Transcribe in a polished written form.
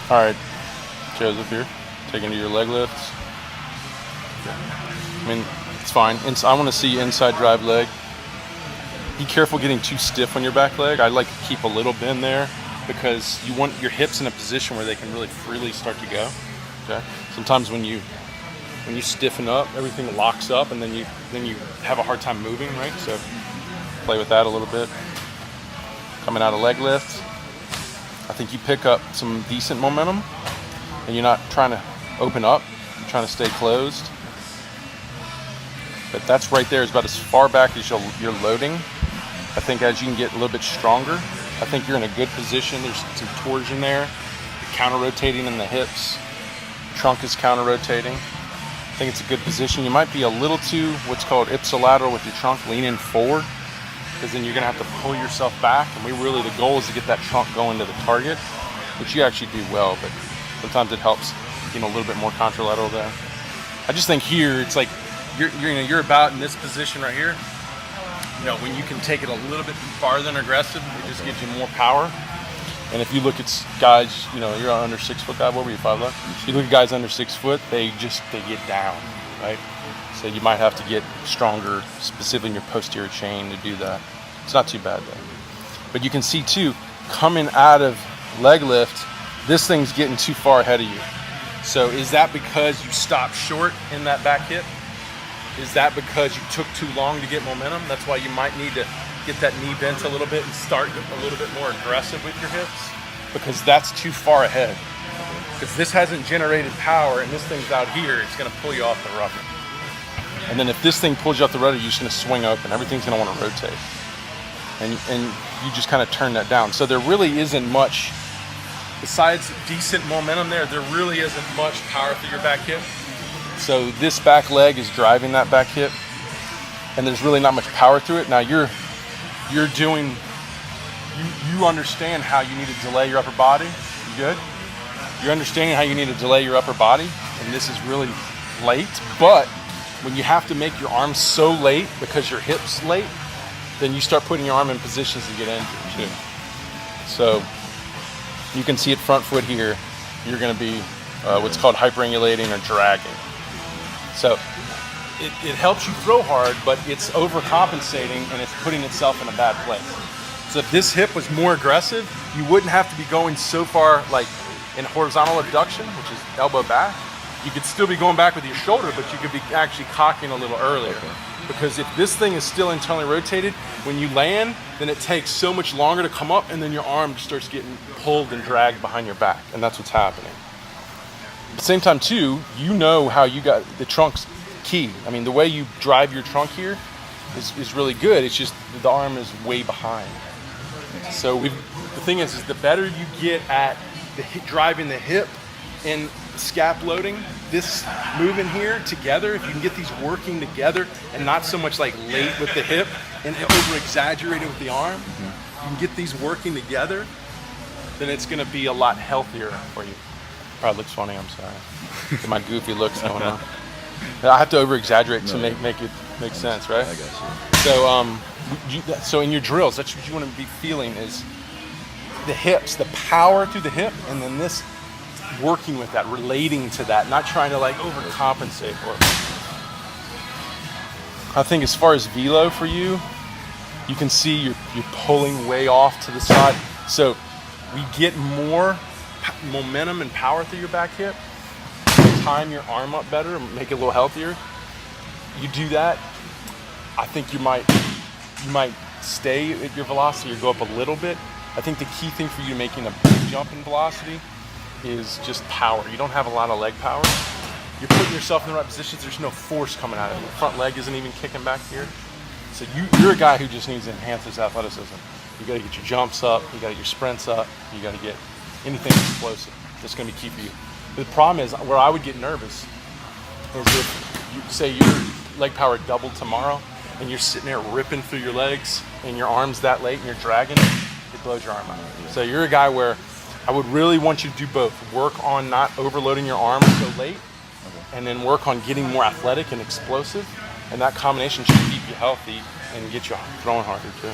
All right, Joesph here, taking to your leg lifts. I mean, it's fine. I want to see inside drive leg. Be careful getting too stiff on your back leg. I like to keep a little bend there because you want your hips in a position where they can really freely start to go. Okay. Sometimes when you stiffen up, everything locks up, and then you have a hard time moving, right? So play with that a little bit. Coming out of leg lift, I think you pick up some decent momentum, and you're not trying to open up. You're trying to stay closed. But that's right there is about as far back as you're loading. I think as you can get a little bit stronger, I think you're in a good position. There's some torsion there. You're counter-rotating in the hips. Trunk is counter-rotating. I think it's a good position. You might be a little too what's called ipsilateral with your trunk, leaning forward, because then you're going to have to pull yourself back. And the goal is to get that trunk going to the target, which you actually do well, but sometimes it helps, a little bit more contralateral there. I just think here, it's like you're about in this position right here. When you can take it a little bit farther and aggressive, it just gives you more power. And if you look at guys, you're under 6 foot guy. What were you, 5'11"? If you look at guys under 6 foot, they get down, right? So you might have to get stronger, specifically in your posterior chain to do that. It's not too bad though. But you can see too, coming out of leg lift, this thing's getting too far ahead of you. So is that because you stopped short in that back hip? Is that because you took too long to get momentum? That's why you might need to get that knee bent a little bit and start a little bit more aggressive with your hips, because that's too far ahead. Because this hasn't generated power and this thing's out here, it's going to pull you off the rubber. And then if this thing pulls you off the rudder, you're just going to swing open. Everything's going to want to rotate. And you just kind of turn that down. So there really isn't much, besides decent momentum there really isn't much power through your back hip. So this back leg is driving that back hip, and there's really not much power through it. Now you understand how you need to delay your upper body. You good? You're understanding how you need to delay your upper body, and this is really late. But when you have to make your arms so late because your hip's late, then you start putting your arm in positions to get injured too. So you can see it front foot here. You're going to be what's called hyperangulating or dragging. So it helps you throw hard, but it's overcompensating and it's putting itself in a bad place. So if this hip was more aggressive, you wouldn't have to be going so far like in horizontal abduction, which is elbow back. You could still be going back with your shoulder, but you could be actually cocking a little earlier. Okay. Because if this thing is still internally rotated, when you land, then it takes so much longer to come up, and then your arm starts getting pulled and dragged behind your back, and that's what's happening. At the same time too, how you got the trunk's key. I mean, the way you drive your trunk here is really good. It's just the arm is way behind. So the thing is the better you get at driving the hip and scap loading, this moving here together, if you can get these working together and not so much like late with the hip and over exaggerated with the arm, you can get these working together, then it's going to be a lot healthier for you. Probably looks funny, I'm sorry. Get my goofy looks going on. I have to over exaggerate to make it make sense, right? I got you. So in your drills, that's what you want to be feeling is the hips, the power through the hip, and then this working with that, relating to that, not trying to like overcompensate for it. I think as far as velo for you, you can see you're pulling way off to the side. So we get more momentum and power through your back hip. Time your arm up better, make it a little healthier. You do that, I think you might stay at your velocity or go up a little bit. I think the key thing for you making a big jump in velocity is just power. You don't have a lot of leg power. You're putting yourself in the right positions. There's no force coming out of it. The front leg isn't even kicking back here. So you're a guy who just needs to enhance his athleticism. You got to get your jumps up. You got to get your sprints up. You got to get anything explosive. That's going to be key for you. The problem is, where I would get nervous is if you say your leg power doubled tomorrow and you're sitting there ripping through your legs and your arm's that late and you're dragging, it blows your arm out. So you're a guy where I would really want you to do both. Work on not overloading your arms so late, and then work on getting more athletic and explosive. And that combination should keep you healthy and get you throwing harder too.